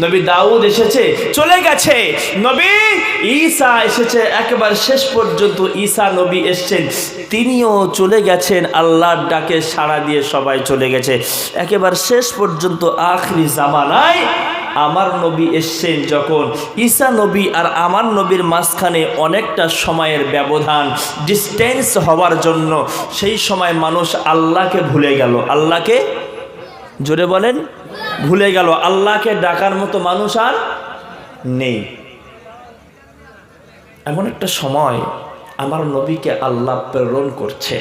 নবী দাউদ এসেছে, চলে গেছে। নবী ঈসা এসেছে, একেবারে শেষ পর্যন্ত ঈসা নবী এসেছেন, তিনিও চলে গেছেন। আল্লাহর ডাকে সাড়া দিয়ে সবাই চলে গেছে। একেবারে শেষ পর্যন্ত আখরি জামানায় আমার নবী এসছেন। যখন ঈসা নবী আর আমার নবীর মাঝখানে অনেকটা সময়ের ব্যবধান, ডিস্টেন্স হওয়ার জন্য সেই সময় মানুষ আল্লাহকে ভুলে গেল। আল্লাহকে, জোরে বলেন, ভুলে গেল। আল্লাহকে ডাকার মতো মানুষ আর নেই। এমন একটা সময় আমার নবীকে আল্লাহ প্রেরণ করছে।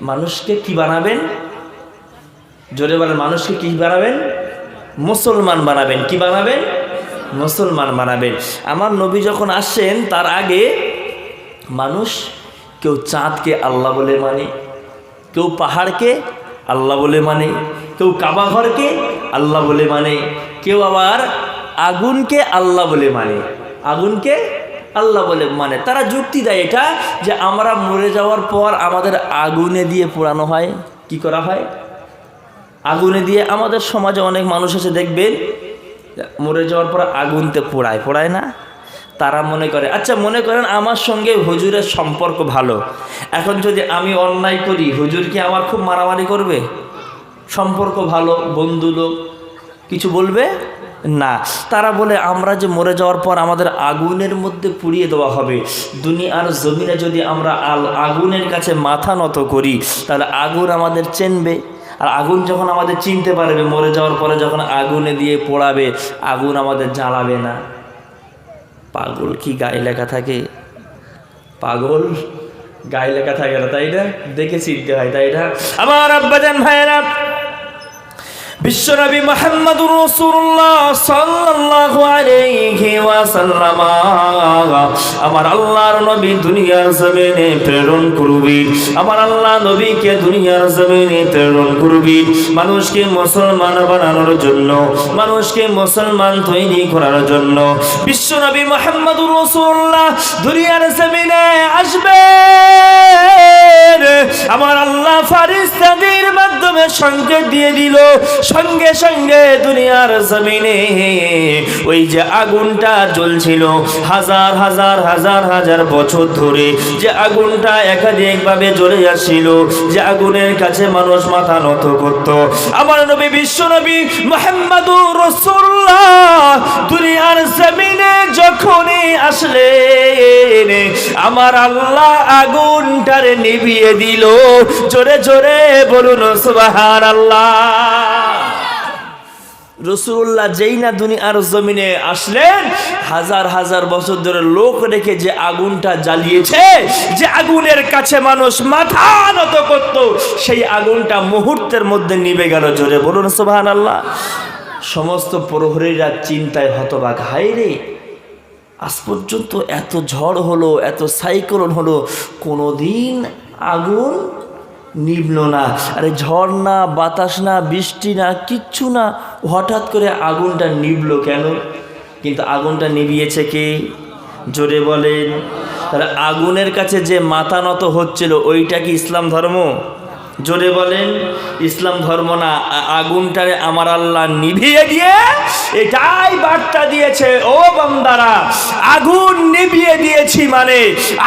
মানুষকে কি বানাবেন? জোরে বলেন, মানুষকে কি বানাবেন? মুসলমান বানাবেন। কি বানাবেন? মুসলমান বানাবেন। আমার নবী যখন আসছেন তার আগে মানুষ কেউ চাঁদকে আল্লাহ বলে মানে, কেউ পাহাড়কে আল্লাহ বলে মানে, কেউ কাবা ঘরকে আল্লাহ বলে মানে, কেউ আবার আগুনকে আল্লাহ বলে মানে। আগুনকে আল্লাহ বলে মানে তারা যুক্তি দেয় এটা যে আমরা মরে যাওয়ার পর আমাদের আগুনে দিয়ে পোড়ানো হয়। কি করা হয়? আগুনে দিয়ে। আমাদের সমাজে অনেক মানুষ আছে, দেখবেন মরে যাওয়ার পর আগুনতে পোড়ায়, পোড়ায় না? তারা মনে করে, আচ্ছা মনে করেন আমার সঙ্গে হুজুরের সম্পর্ক ভালো, এখন যদি আমি অন্যায় করি হুজুর কি আমার খুব মারামারি করবে? সম্পর্ক ভালো, বন্ধু লোক, কিছু বলবে না। তারা বলে আমরা যে মরে যাওয়ার পর আমাদের আগুনের মধ্যে পুড়িয়ে দেওয়া হবে। দুনিয়ার জমিনে যদি আমরা আগুনের কাছে মাথা নত করি তাহলে আগুন আমাদের চিনবে, আর আগুন যখন আমাদের চিনতে পারবে, মরে যাওয়ার পরে যখন আগুনে দিয়ে পোড়াবে আগুন আমাদের জ্বালাবে না। পাগল কি গায়ে লেখা থাকে? পাগল গায়ে লেখা থাকে না, তাই না? দেখে চিনতে হয়, তাই না? আমার আব্বাজান ভাইয়েরা, বিশ্বনবী মুহাম্মদুর রাসূলুল্লাহ সাল্লাল্লাহু আলাইহি ওয়াসাল্লাম আমার আল্লাহর নবী দুনিয়ার জমিনে প্রেরণ করবি। আমার আল্লাহ নবীকে দুনিয়ার জমিনে প্রেরণ করবি মানুষকে মুসলমান বানানোর জন্য, মানুষকে মুসলমান তৈরি করার জন্য। বিশ্বনবী মুহাম্মদুর রাসূলুল্লাহ দুনিয়ার জমিনে আসবেন। আমার আল্লাহ ফেরেশতাদের মাধ্যমে সংকেত দিয়ে দিল, সঙ্গে সঙ্গে দুনিয়ার জমিনে ওই যে আগুনটা জ্বলছিল হাজার হাজার হাজার হাজার বছর ধরে, যে আগুনটা একাধিকভাবে জ্বলে আসছিল, যে আগুনের কাছে মানুষ মাথা নত করত, আমার নবী বিশ্বনবী মুহাম্মদুর রাসূলুল্লাহ দুনিয়ার জমিনে যখনই আসলেন আমার আল্লাহ আগুনটারে নিভিয়ে দিল। জোরে জোরে বলুন সুবহানাল্লাহ। রাসূলুল্লাহ যেই না দুনিয়ার জমিনে আসলেন, হাজার হাজার বছর ধরে লোক রেখে যে আগুনটা জ্বালিয়েছে, যে আগুনের কাছে মানুষ মাথা নত করত, সেই আগুনটা মুহূর্তের মধ্যে নিভে গেল। জোরে বলুন সুবহানাল্লাহ। সমস্ত প্রহরীরা চিন্তায় হতবাক, হায় রে, আজ পর্যন্ত এত ঝড় হলো, এত সাইক্লোন হলো, কোনোদিন আগুন নিভল না। আরে ঝড় না, বাতাস না, বৃষ্টি না, কিচ্ছু না, হঠাৎ করে আগুনটা নিভল কেন? কিন্তু আগুনটা নিভিয়েছে কে? জোরে বলেন। তাহলে আগুনের কাছে যে মাথা নত হচ্ছিল ওইটা কি ইসলাম ধর্ম? জোরে বলেন, ইসলাম ধর্ম না। আগুনটারে আমার আল্লাহ নিভিয়ে দিয়ে এটাই বার্তা দিয়েছে, ও বান্দারা আগুন নিভিয়ে দিয়েছি মানে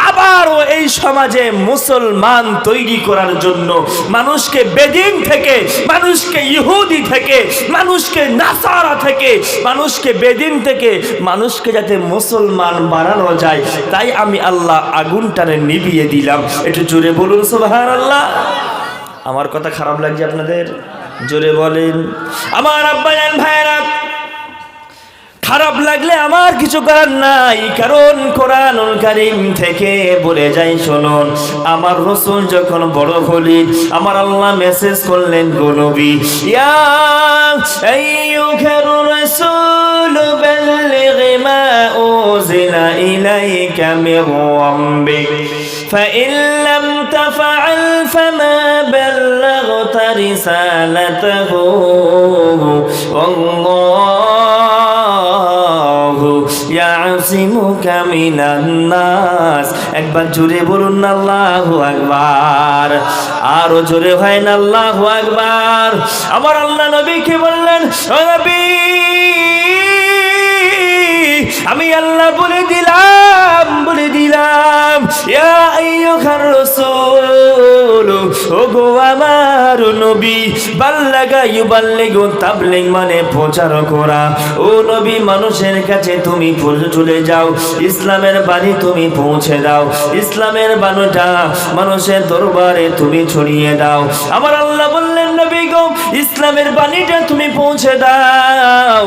আবারও এই সমাজে মুসলমান তৈরি করার জন্য, মানুষকে বেদিন থেকে, মানুষকে ইহুদি থেকে, মানুষকে নাসারা থেকে, মানুষকে বেদিন থেকে মানুষকে যাতে মুসলমান বানানো যায়, তাই আমি আল্লাহ আগুনটারে নিভিয়ে দিলাম। একটু জোরে বলুন সুবহানাল্লাহ। আমার কথা খারাপ লাগছে আপনাদের? জোরে বলেন। আমার আব্বাজান ভাইরা, খারাপ লাগলে আমার কিছু করার নাই, কারণ কোরআনুল কারীম থেকে বলে যাই শুনুন। আমার রাসূল যখন বড় হলেন আমার আল্লাহ মেসেজ করলেন, গো নবী, ইয়া আইয়ুহার রাসূল বাল্লিগ মা উযিলা ইলাইকা মির রাব্বিক فإن لم تفعل فما بلغت رسالته والله يعصمك من الناس। একবার জোরে বলুন না আল্লাহু আকবার, আরো জোরে হয় না আল্লাহু আকবার। আমার আল্লাহ নবীকে বললেন, ও নবী বলে দিলাম ইয়া আইয়ুহার রাসূল, ওগো আমার নবী, বাল্লাগা ইউবাল্লিগু, তাবলীগ মানে প্রচার করা। ও নবী, মানুষের কাছে তুমি চলে যাও, ইসলামের বাণী তুমি পৌঁছে দাও, ইসলামের বাণীটা মানুষের দরবারে তুমি ছড়িয়ে দাও। আমার আল্লাহ বললেন নবী গো, ইসলামের বাণীটা তুমি পৌঁছে দাও,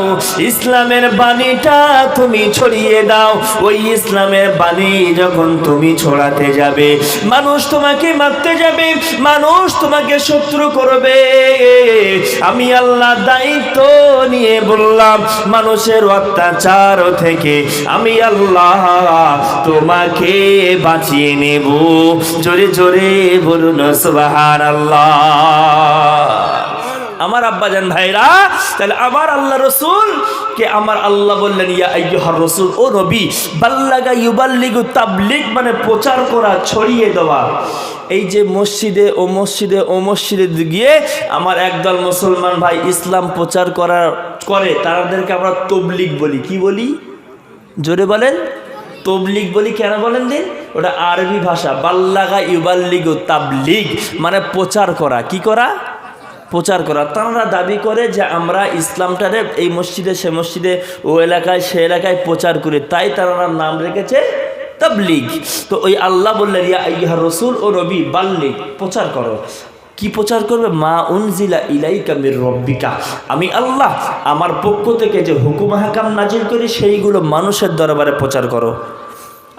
ইসলামের বাণীটা তুমি ছড়িয়ে দাও। ওই ইসলামের বাণী যখন তুমি ছড়াতে যাবে, মানুষ তোমাকে মারতে যাবে, মানুষ তোমাকে শত্রু করবে, আমি আল্লাহ দায়িত্ব নিয়ে বললাম, মানুষের অত্যাচার থেকে আমি আল্লাহ তোমাকে বাঁচিয়ে নেব। জোরে জোরে বলুন সুবহানাল্লাহ। আমার আব্বাজান ভাইরা, তাহলে আমার আল্লাহ রসুল কে আমার আল্লাহ বললেন ইয়া আইয়ুহার রাসূল, ও নবী, বাল্লাগা ইউবাল্লিগু, তাবলীগ মানে প্রচার করা, ছড়িয়ে দেওয়া। এই যে মসজিদে ও মসজিদে ও মসজিদে গিয়ে আমার একদল মুসলমান ভাই ইসলাম প্রচার করে, তাদেরকে আমরা তবলিগ বলি। কি বলি? জোরে বলেন। তবলিগ বলি। কেন বলেন দিন? ওটা আরবি ভাষা। বাল্লাগা ইউবাল্লিগু, তাবলীগ মানে প্রচার করা। কি করা? প্রচার করা। তারা দাবি করে যে আমরা ইসলামটারে এই মসজিদে সে মসজিদে ও এলাকায় সে এলাকায় প্রচার করি, তাই তারা নাম রেখেছে তাবলীগ। তো ওই আল্লাহ বললেন ইয়া আইয়ুহার রাসূল, ও নবী, বাল্লিগ, প্রচার করো। কি প্রচার করবে? মা উনজিলা ইলাইকা মির রাব্বিকা, আমি আল্লাহ আমার পক্ষ থেকে যে হুকুম হাকাম নাজিল করি সেইগুলো মানুষের দরবারে প্রচার করো।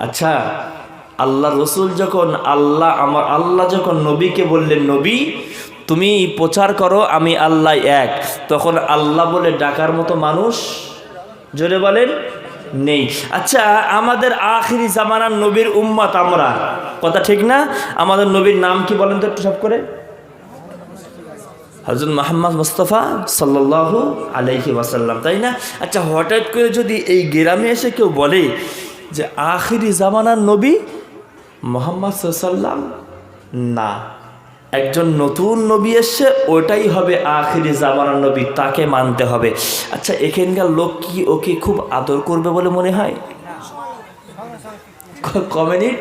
আচ্ছা, আল্লাহ রসুল যখন আল্লাহ যখন নবীকে বললেন নবী তুমি প্রচার করো আমি আল্লাহ এক, তখন আল্লাহ বলে ডাকার মতো মানুষ জোরে বলেন নেই। আচ্ছা, আমাদের আখিরি জামানার নবীর উম্মত আমরা, কথা ঠিক না? আমাদের নবীর নাম কি বলেন তো একটু সব করে? হযরত মুহাম্মদ মুস্তাফা সাল্লাল্লাহু আলাইহি ওয়াসাল্লাম, তাই না? আচ্ছা, হঠাৎ করে যদি এই গ্রামে এসে কেউ বলে যে আখিরি জামানার নবী মুহাম্মদ সাল্লাল্লাহু, না, একজন নতুন নবী এসছে, ওটাই হবে আখিরি জামানার নবী, তাকে মানতে হবে। আচ্ছা, এখানকার লোক কি ওকে খুব আদর করবে বলে মনে হয়? ক মিনিট?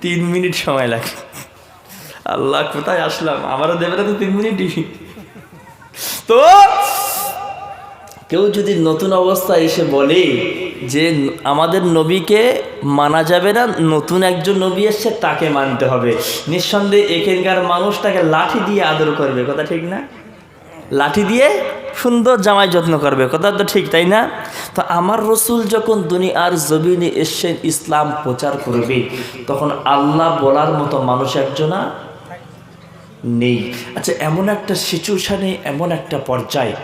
3 মিনিট সময় লাগে। আল্লাহ, কোথায় আসলাম? আমারও দেবে না তো 3 মিনিটই। তো কেউ যদি নতুন অবস্থায় এসে বলে যে আমাদের নবীকে মানা যাবে না, নতুন একজন নবী এসছে তাকে মানতে হবে, নিঃসন্দেহে এখানকার মানুষ তাকে লাঠি দিয়ে আদর করবে, কথা ঠিক না? লাঠি দিয়ে সুন্দর জামাই যত্ন করবে, কথা তো ঠিক, তাই না? তো আমার রসুল যখন দুনিয়ার জমিনে এসছেন ইসলাম প্রচার করবে, তখন আল্লাহ বলার মতো মানুষ একজনা নেই। আচ্ছা, এমন একটা সিচুয়েশানে, এমন একটা পর্যায়ে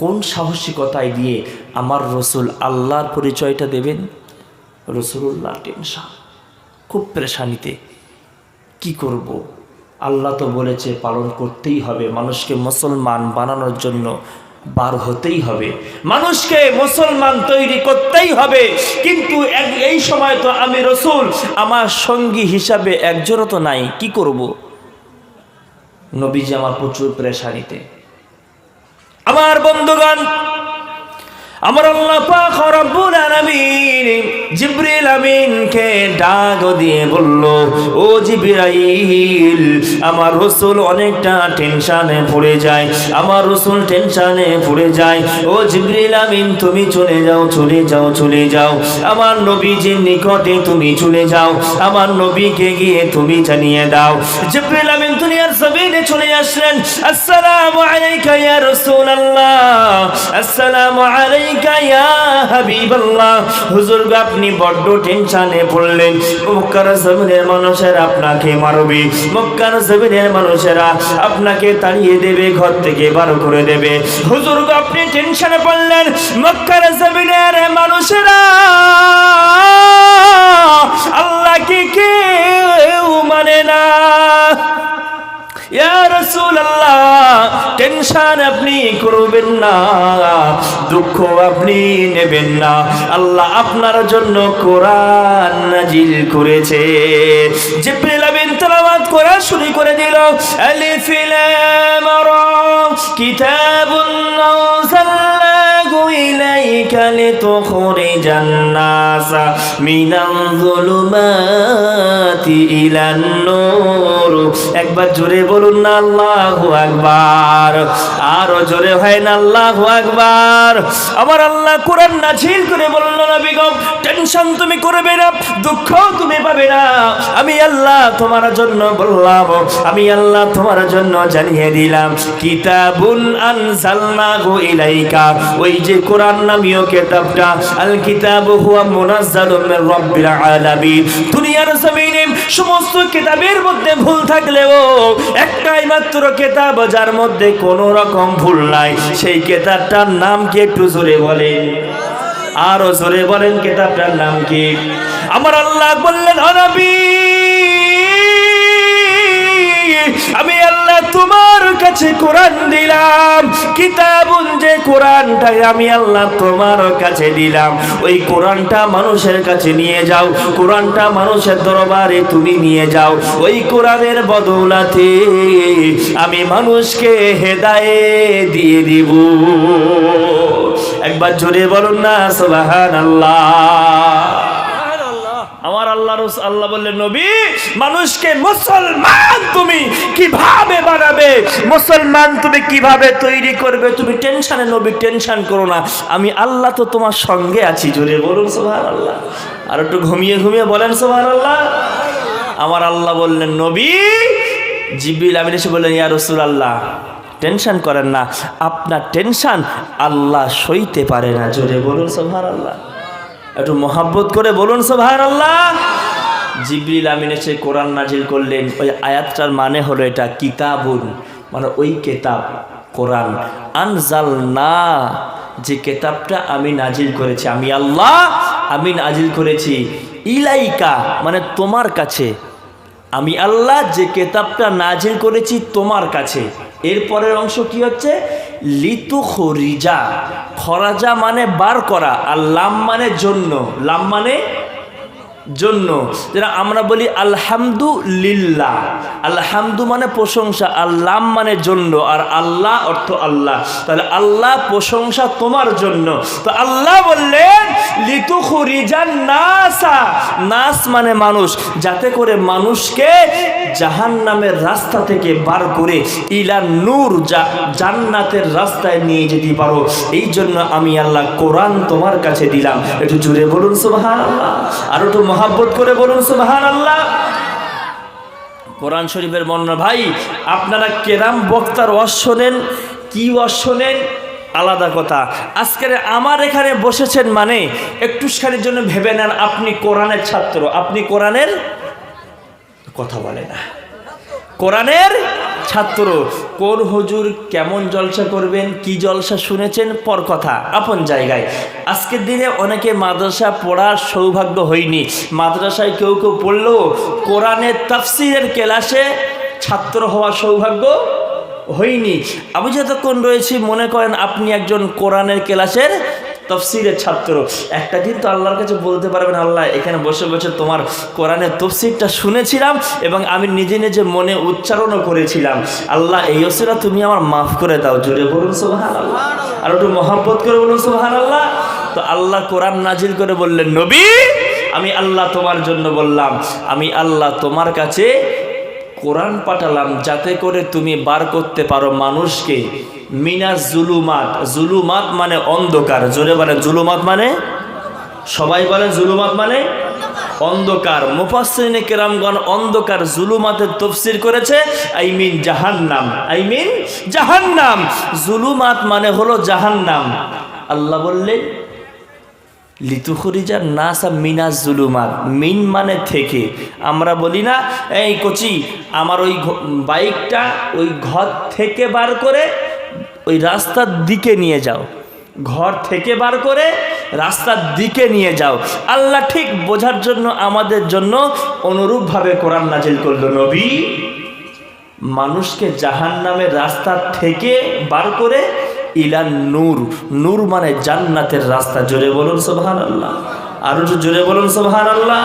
কোন সাহসিকতায় দিয়ে আমার রসুল আল্লাহর পরিচয়টা দেবেন? রসুল্লাহ টেনশন, খুব পেরেশানিতে, কি করব? আল্লাহ তো বলেছে পালন করতেই হবে, মানুষকে মুসলমান বানানোর জন্য বার হতেই হবে, মানুষকে মুসলমান তৈরি করতেই হবে। কিন্তু এই সময় তো আমি রসুল, আমার সঙ্গী হিসাবে একজনও তো নাই, কি করব? নবীজি আমার প্রচুর পেরেশানিতে। আমার বন্ধুগণ, আমার আল্লাহ পাক রব্বুল আলামিন জিবরিল আমিনকে ডাক দিয়ে বলল, ও জিবরাইল, আমার রাসূল অনেকটা টেনশনে পড়ে যায়, আমার রাসূল টেনশনে পড়ে যায়। ও জিবরিল আমিন, তুমি চলে যাও, চলে যাও, চলে যাও, আমার নবীজির নিকটে তুমি চলে যাও, আমার নবীকে গিয়ে তুমি জানিয়ে দাও। জিবরিল আমিন দুনিয়ার জমিনে চলে আসলেন। আসসালামু আলাইকা ইয়া রাসূলুল্লাহ, আসসালামু আলাইকা ইয়া হাবিবাল্লাহ। হুজুর, আপনি বড্ড টেনশনে পড়লেন, মক্কার জমিনের মানুষেরা আপনাকে মারবে, মক্কার জমিনের মানুষেরা আপনাকে তাড়িয়ে দেবে, ঘর থেকে বার করে দেবে। হুজুর, আপনি টেনশনে পড়লেন, মক্কার জমিনের মানুষেরা আল্লাহকে কেউ মানে না। ইয়া রাসূলুল্লাহ, টেনশন আপনি করবেন না, দুঃখ আপনি নেবেন না, আল্লাহ আপনার জন্য কোরআন নাজিল করেছে। জিবরিল আমিন তেলাওয়াত করা শুরু করে দিল, আলিফ লাম রা কিতাবুন আনজালনাহু ইলাইকা লিতুখরিজান নাসা মিনাল যুলুমাতি ইলান নূর। একবার জোরে বলুন না আল্লাহু আকবার, আরো জোরে হয় না আল্লাহু আকবার। আমার আল্লাহ কোরআন নাযিল করে বলল, নবী গো টেনশন তুমি করবে না, দুঃখ তুমি পাবে না। আমি আল্লাহ তোমার জন্য বললাম, আমি আল্লাহ তোমার জন্য জানিয়ে দিলাম, কিতাবুন আনজালনাহু ইলাইকা, ওই যে কোরআন নামীয় কিতাবটা, আল কিতাবু হুয়া মুনাজ্জালুম মির রাব্বিল আলামিন। দুনিয়ার জমিনে সমস্ত কিতাবের মধ্যে ভুল থাকলেও একটাই মাত্র কিতাব যার মধ্যে কোনো রকম ভুল নাই, সেই কিতাবটার নাম কি একটু জোরে বলেন, আরো জোরে বলেন, কিতাবটার নাম কি? আমার আল্লাহ বললেন, ও নবী আমি আল্লাহ তোমার কাছে কোরআন দিলাম, কিতাবুন যে কোরআনটা আমি আল্লাহ তোমার কাছে দিলাম, ওই কোরআনটা মানুষের কাছে নিয়ে যাও, কোরআনটা মানুষের দরবারে তুমি নিয়ে যাও, ওই কোরআনের বদৌলতে আমি মানুষকে হেদায়েত দিয়ে দিব। একবার জোরে বলুন না সুবহানাল্লাহ। আমার আল্লাহ বললেন, নবী মানুষকে মুসলমান তুমি কিভাবে বানাবে, মুসলমান তুমি কিভাবে তৈরি করবে, তুমি টেনশনে নবী টেনশন করো না, আমি আল্লাহ তো তোমার সঙ্গে আছি। জোরে বলুন সুবহানাল্লাহ, আর একটু ঘুমিয়ে ঘুমিয়ে বলেন সুবহানাল্লাহ। আমার আল্লাহ বললেন, নবী জিবরিল আমিন এসে বললেন, ইয়া রাসূলুল্লাহ টেনশন করেন না, আপনার টেনশন আল্লাহ সইতে পারে না। জোরে বলুন সুবহানাল্লাহ, একটু মহাব্বত করে বলুন সুবহানাল্লাহ। জিবরিল আমিন এসে কোরআন নাজিল করলেন। ওই আয়াতটার মানে হলো এটা কিতাবুন, মানে ওই কিতাব কোরআন, আনজালনা যে কিতাবটা আমি নাজিল করেছি, আমি আল্লাহ আমি নাজিল করেছি, ইলাইকা মানে তোমার কাছে, আমি আল্লাহ যে কিতাবটা নাজিল করেছি তোমার কাছে। এরপরের অংশ কি হচ্ছে, লিতুখরিজা, খরাজা মানে বার করা, আর লাম মানে জন্য, লাম মানে জন্য। যেটা আমরা বলি আলহামদুলিল্লাহ, আলহামদু মানে প্রশংসা, আল্লাহ মানে জন্য, আর আল্লাহ অর্থ আল্লাহ, তাহলে আল্লাহ প্রশংসা তোমার জন্য। তো আল্লাহ বললেন লিতুখরিজান নাসা, নাস মানে মানুষ, যাতে করে মানুষকে জাহান্নামের রাস্তা থেকে বার করে ইলা নূর, জান্নাতের রাস্তায় নিয়ে যেতে পারো, এই জন্য আমি আল্লাহ কোরআন তোমার কাছে দিলাম। একটু জোরে বলুন সুবহানাল্লাহ, আর একটু মহাব্বত করে বলুন সুবহানাল্লাহ। কোরআন শরীফের বর্ণনা, ভাই আপনারা কেরাম বক্তার ওয়াজ শোনেন, কি ওয়াজ শোনেন আলাদা কথা, আজকের আমার এখানে বসেছেন মানে একটুখানির জন্য ভেবে নেন আপনি কোরআনের ছাত্র, আপনি কোরআনের কথা বলে না, কোরআনের ছাত্র। কোন হুজুর কেমন জলসা করবেন, কি জলসা শুনেছেন পর কথা, আপন জায়গায়। আজকের দিনে অনেকে মাদ্রাসা পড়ার সৌভাগ্য হয়নি, মাদ্রাসায় কেউ কেউ পড়লেও কোরআনের তাফসিরের ক্লাসে ছাত্র হওয়ার সৌভাগ্য হয়নি। আমি যতক্ষণ রয়েছি মনে করেন আপনি একজন কোরআনের ক্লাসের তফসিরের ছাত্র। একটা দিন তো আল্লাহর কাছে বলতে পারবেন, আল্লাহ এখানে বসে বসে তোমার কোরআনের তফসিরটা শুনেছিলাম এবং আমি নিজে নিজে মনে উচ্চারণও করেছিলাম, আল্লাহ এই ওসিলা তুমি আমার মাফ করে দাও। জোরে বলুন সুবহানাল্লাহ, আর একটু মহব্বত করে বলুন সুবহানাল্লাহ। তো আল্লাহ কোরআন নাজিল করে বললেন, নবী আমি আল্লাহ তোমার জন্য বললাম, আমি আল্লাহ তোমার কাছে কোরআন পাঠালাম যাতে করে তুমি বার করতে পারো মানুষকে মিনাজ জুলুমাত, জুলুমাত মানে অন্ধকার, জোরে বলেন জুলুমাত মানে, সবাই বলেন জুলুমাত মানে অন্ধকার। মুফাসসিরিনে কেরামগণ অন্ধকার জুলুমাতের তাফসীর করেছে আই মিন জাহান্নাম, আই মিন জাহান্নাম, জুলুমাত মানে হলো জাহান্নাম। আল্লাহ বললেন লিতুখরিজান নাসা মিনাজ জুলুমাত, মিন মানে থেকে। আমরা বলি না এই কোচি আমার ওই বাইকটা ওই ঘর থেকে বার করে ওই রাস্তার দিকে নিয়ে যাও, ঘর থেকে বার করে রাস্তার দিকে নিয়ে যাও। আল্লাহ ঠিক বোঝার জন্য আমাদের জন্য অনুরূপভাবে কোরআন নাজিল করল, নবী মানুষকে জাহান্নামের রাস্তা থেকে বার করে ইলা নূর, নূর মানে জান্নাতের রাস্তা। জোরে বলুন সুবহানাল্লাহ, আরো জোরে বলুন সুবহানাল্লাহ।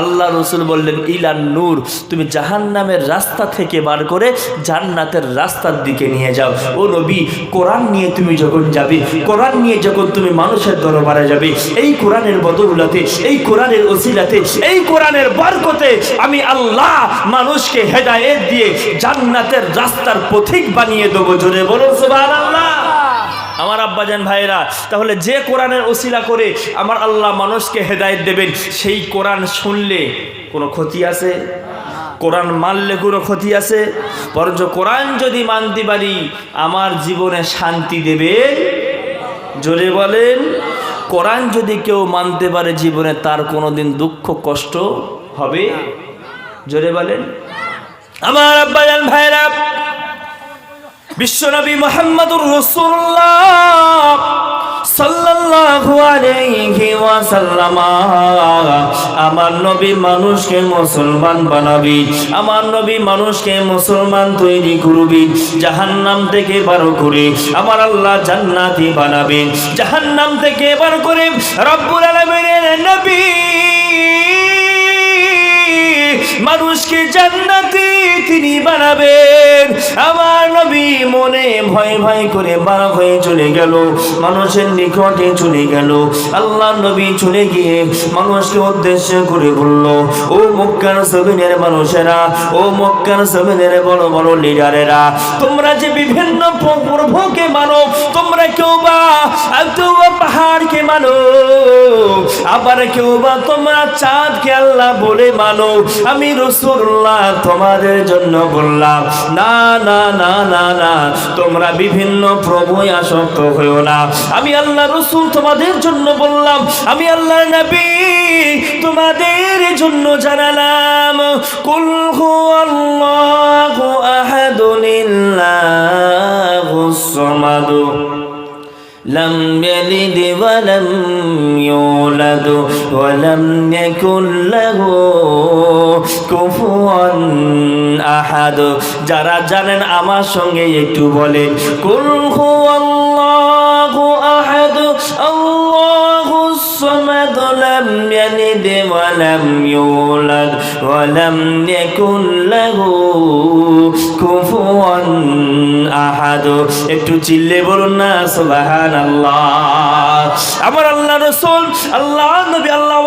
আল্লাহ রসুল বললেন ইলান নূর, তুমি জাহান্নামের রাস্তা থেকে বার করে জান্নাতের রাস্তার দিকে নিয়ে যাও। ও নবী, কোরআন নিয়ে তুমি যখন যাবে, কোরআন নিয়ে যখন তুমি মানুষের দরবারে যাবে, এই কোরআনের বদৌলতে, এই কোরআনের ওসিলাতে, এই কোরআনের বরকতে আমি আল্লাহ মানুষকে হেদায়েত দিয়ে জান্নাতের রাস্তার পথিক বানিয়ে দেবো। জোরে বলুন সুবহানাল্লাহ। আমার আব্বাজান ভাইরা, তাহলে যে কোরআনের ওসিলা করে আমার আল্লাহ মানুষকে হেদায়েত দেবেন, সেই কোরআন শুনলে কোনো ক্ষতি আছে? কোরআন মানলে কোনো ক্ষতি আছে? বরঞ্চ কোরআন যদি মানতে পারি আমার জীবনে শান্তি দেবে। জোরে বলেন। কোরআন যদি কেউ মানতে পারে জীবনে তার কোনোদিন দুঃখ কষ্ট হবে? জোরে বলেন। আমার আব্বাজান ভাইরা, বিশ্বনবী মুহাম্মদুর রাসূলুল্লাহ সাল্লাল্লাহু আলাইহি ওয়াসাল্লাম আমার নবী মানুষকে মুসলমান বানাবি, আমার নবী মানুষকে মুসলমান তৈরি করবি, জাহান্নাম থেকে বার করে আমার আল্লাহ জান্নাতি বানাবেন, জাহান্নাম থেকে বার করে রব্বুল আলামিনের নবী মানুষকে জান্নাতি তিনি বানাবেন। আমার নবী মনে ভয় ভয় করে বার হয়ে চলে গেল, মানুষের নিকটে চলে গেল। আল্লাহ নবী চলে গিয়ে মানুষকে উদ্দেশ্য করে বলল, ও মক্কার জমিনের মানুষেরা, ও মক্কার জমিনের বড় বড় লিডারেরা, তোমরা যে বিভিন্ন প্রভুকে মানো, তোমরা কেউ বা পাহাড়কে মানো, আবার কেউ বা তোমরা চাঁদকে আল্লাহ বলে মানো। আমি রাসূলুল্লাহ তোমাদের জন্য বললাম, না না না না না, তোমরা বিভিন্ন প্রভুয় আসক্ত হইও না। আমি আল্লাহ রাসূল তোমাদের জন্য বললাম, আমি আল্লাহর নবী তোমাদের জন্য জানালাম, কুল হুয়াল্লাহু আহাদুল্লাহুস সামাদ লাম ইয়ালিদ ওয়া লাম ইউলাদ ওয়া লাম ইয়াকুল লাহু কুফুয়ান আহাদ। যারা জানেন আমার সঙ্গে একটু বলেন, কুল হুয়াল্লাহু আহাদ আল্লাহুস সামাদ লাম ইয়ালিদ ওয়া লাম ইউলাদ ওয়া লাম ইয়াকুল লাহু কুফুয়ান আহাদ। একটু চিল্লে বলুন না সুবহান। আমার আল্লাহ রাসূল আল্লাহ নবী আল্লাহ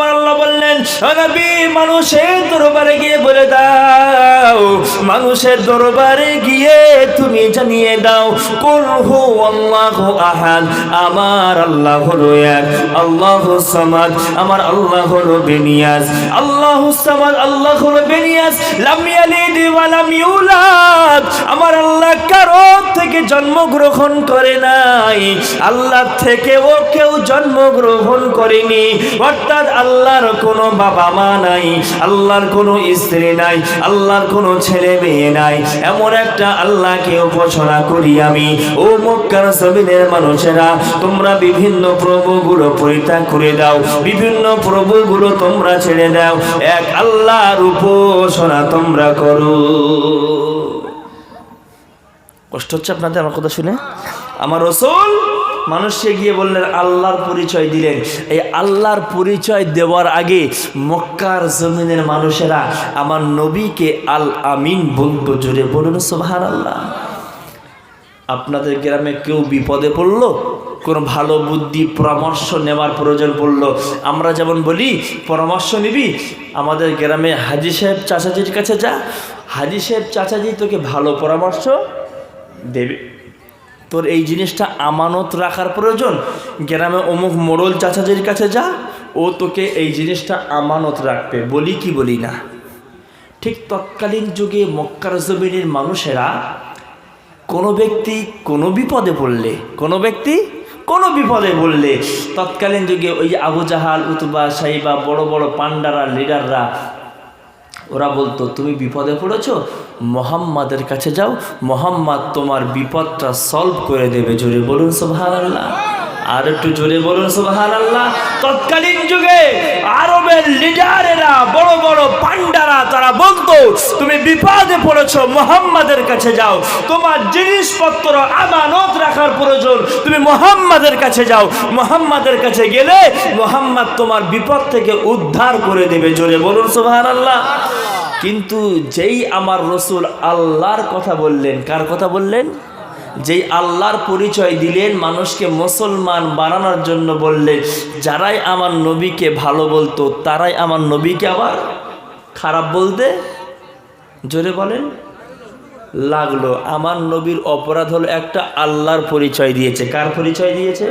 বললেন, নবী মানুষের দরবারে গিয়ে বলে দাও, মানুষের দরবারে গিয়ে তুমি জানিয়ে দাও, কুল হুয়াল্লাহু আহাদ, আমার আল্লাহ হলো এক, আল্লাহুস সামাদ, আমার আল্লাহ হলো বেনিয়াজ, আল্লাহুস সামাদ, আল্লাহ হলো বেনিয়াজ, লাম ইয়ালিদ ওয়া লাম ইউলাদ, আমার আল্লাহ কারো থেকে জন্মগ্রহণ করে নাই, আল্লাহ থেকে ও কেউ জন্মগ্রহণ করেনি। অর্থাৎ আল্লাহর কোনো বাবা মা নাই, আল্লাহর কোনো স্ত্রী নাই, আল্লাহর কোনো ছেলে মেয়ে নাই, এমন একটা আল্লাহকে উপাসনা করি আমি। ও মক্কার জমিনের মানুষেরা, তোমরা বিভিন্ন প্রভুগুলো পরিত্যাগ করে দাও, বিভিন্ন প্রভুগুলো তোমরা ছেড়ে দাও, এক আল্লাহর উপাসনা তোমরা করো। কষ্ট হচ্ছে আপনাদের আমার কথা শুনে? আমার রাসূল মানুষকে গিয়ে বললেন, আল্লাহর পরিচয় দিলেন। এই আল্লাহর পরিচয় দেওয়ার আগে মক্কার জমিনের মানুষেরা আমার নবীকে আল আমিন বলতো। জোরে বলুন সুবহানাল্লাহ। আপনাদের গ্রামে কেউ বিপদে পড়লো, কোনো ভালো বুদ্ধি পরামর্শ নেওয়ার প্রয়োজন পড়লো, আমরা যেমন বলি পরামর্শ নিবি, আমাদের গ্রামে হাজী সাহেব চাচাজির কাছে যা, হাজী সাহেব চাচাজি তোকে ভালো পরামর্শ দেবে। তোর এই জিনিসটা আমানত রাখার প্রয়োজন, গ্রামে অমুক মোড়ল চাচাজির কাছে যা, ও তোকে এই জিনিসটা আমানত রাখবে। বলি কি বলি না? ঠিক তৎকালীন যুগে মক্কার জমিনের মানুষেরা কোনো ব্যক্তি কোনো বিপদে পড়লে, কোনো ব্যক্তি কোনো বিপদে পড়লে তৎকালীন যুগে ওই যে আবু জাহাল, উতবা, সাইবা, বড় বড় পান্ডারা, লিডাররা, ওরা বলতো তুমি বিপদে পড়েছো, মুহাম্মাদের কাছে যাও, মুহাম্মদ তোমার বিপদটা সলভ করে দেবে। জোরে বলুন সুবহানাল্লাহ। আর একটু জোরে বলুন সুবহানাল্লাহ। তৎকালীন যুগে আরবের লিডারেরা, বড় বড় পান্ডারা, তারা বলতো তুমি বিপদে পড়েছো, মুহাম্মাদের কাছে যাও, তোমার জিনিসপত্র আমানত রাখার প্রয়োজন, তুমি মুহাম্মাদের কাছে যাও, মুহাম্মাদের কাছে গেলে মুহাম্মদ তোমার বিপদ থেকে উদ্ধার করে দেবে। জোরে বলুন সুবহানাল্লাহ। কিন্তু যেই আমার রসুল আল্লাহর কথা বললেন, কার কথা বললেন? যেই আল্লাহর পরিচয় দিলেন, মানুষকে মুসলমান বানানোর জন্য বললেন, যারাই আমার নবীকে ভালো বলতো তারাই আমার নবীকে আবার খারাপ বলতে, জোরে বলেন, লাগলো। আমার নবীর অপরাধ হলো একটা, আল্লাহর পরিচয় দিয়েছে। কার পরিচয় দিয়েছে?